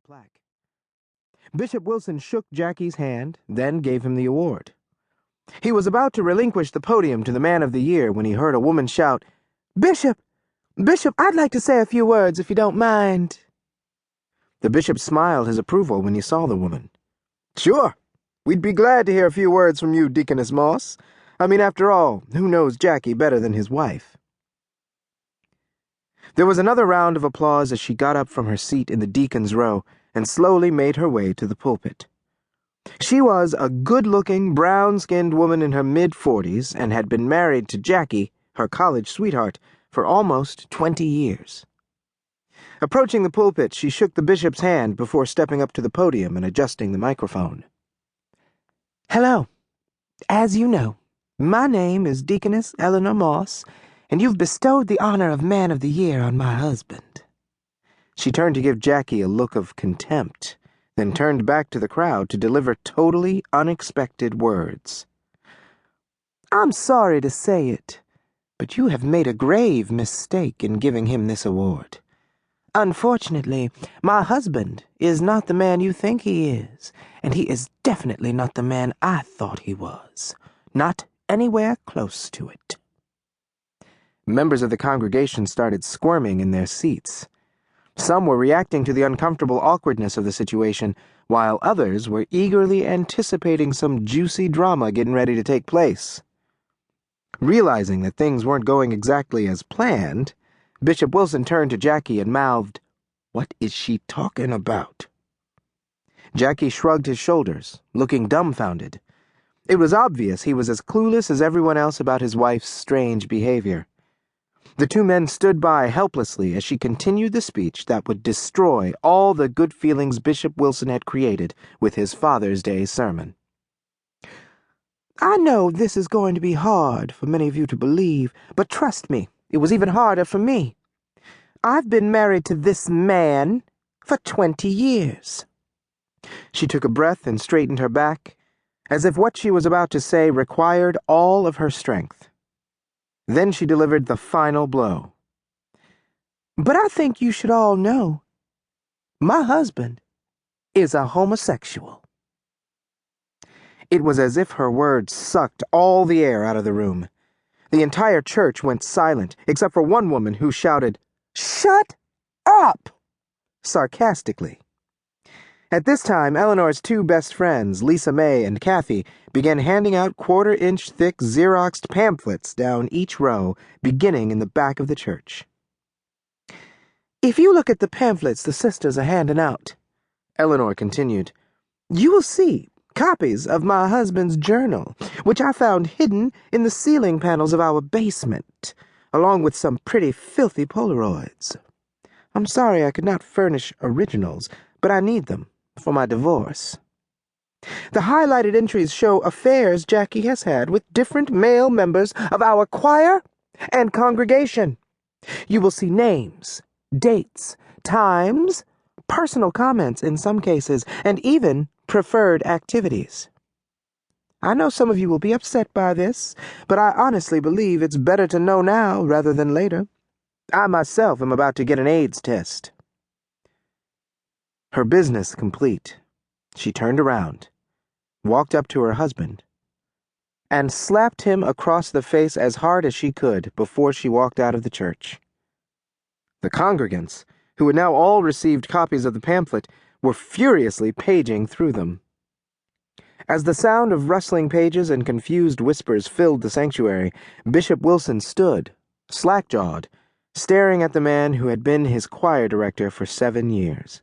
plaque. Bishop Wilson shook Jackie's hand, then gave him the award. He was about to relinquish the podium to the Man of the Year when he heard a woman shout, "Bishop! Bishop, I'd like to say a few words if you don't mind." The bishop smiled his approval when he saw the woman. "Sure. We'd be glad to hear a few words from you, Deaconess Moss. I mean, after all, who knows Jackie better than his wife?" There was another round of applause as she got up from her seat in the deacon's row and slowly made her way to the pulpit. She was a good-looking, brown-skinned woman in her mid-40s and had been married to Jackie, her college sweetheart, for almost 20 years. Approaching the pulpit, she shook the bishop's hand before stepping up to the podium and adjusting the microphone. "Hello. As you know, my name is Deaconess Eleanor Moss, and you've bestowed the honor of Man of the Year on my husband." She turned to give Jackie a look of contempt, then turned back to the crowd to deliver totally unexpected words. "I'm sorry to say it, but you have made a grave mistake in giving him this award. Unfortunately, my husband is not the man you think he is, and he is definitely not the man I thought he was. Not anywhere close to it." Members of the congregation started squirming in their seats. Some were reacting to the uncomfortable awkwardness of the situation, while others were eagerly anticipating some juicy drama getting ready to take place. Realizing that things weren't going exactly as planned, Bishop Wilson turned to Jackie and mouthed, "What is she talking about?" Jackie shrugged his shoulders, looking dumbfounded. It was obvious he was as clueless as everyone else about his wife's strange behavior. The two men stood by helplessly as she continued the speech that would destroy all the good feelings Bishop Wilson had created with his Father's Day sermon. "I know this is going to be hard for many of you to believe, but trust me, it was even harder for me. I've been married to this man for 20 years. She took a breath and straightened her back, as if what she was about to say required all of her strength. Then she delivered the final blow. "But I think you should all know, my husband is a homosexual." It was as if her words sucked all the air out of the room. The entire church went silent, except for one woman who shouted, "Shut up!" sarcastically. At this time, Eleanor's two best friends, Lisa May and Kathy, began handing out quarter-inch thick Xeroxed pamphlets down each row, beginning in the back of the church. "If you look at the pamphlets the sisters are handing out," Eleanor continued, "you will see copies of my husband's journal, which I found hidden in the ceiling panels of our basement, along with some pretty filthy Polaroids. I'm sorry I could not furnish originals, but I need them for my divorce. The highlighted entries show affairs Jackie has had with different male members of our choir and congregation. You will see names, dates, times, personal comments in some cases, and even preferred activities. I know some of you will be upset by this, but I honestly believe it's better to know now rather than later. I myself am about to get an AIDS test." Her business complete, she turned around, walked up to her husband, and slapped him across the face as hard as she could before she walked out of the church. The congregants, who had now all received copies of the pamphlet, were furiously paging through them. As the sound of rustling pages and confused whispers filled the sanctuary, Bishop Wilson stood, slack-jawed, staring at the man who had been his choir director for 7 years.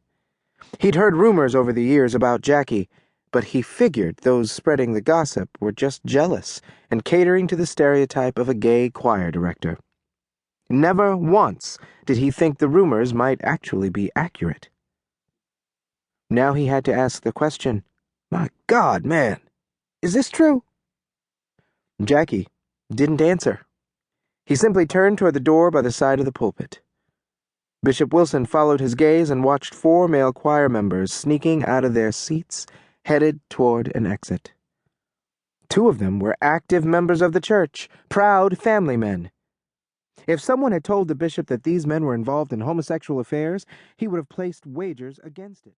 He'd heard rumors over the years about Jackie, but he figured those spreading the gossip were just jealous and catering to the stereotype of a gay choir director. Never once did he think the rumors might actually be accurate. Now he had to ask the question, "My God, man, is this true?" Jackie didn't answer. He simply turned toward the door by the side of the pulpit. Bishop Wilson followed his gaze and watched 4 male choir members sneaking out of their seats, headed toward an exit. 2 of them were active members of the church, proud family men. If someone had told the bishop that these men were involved in homosexual affairs, he would have placed wagers against it.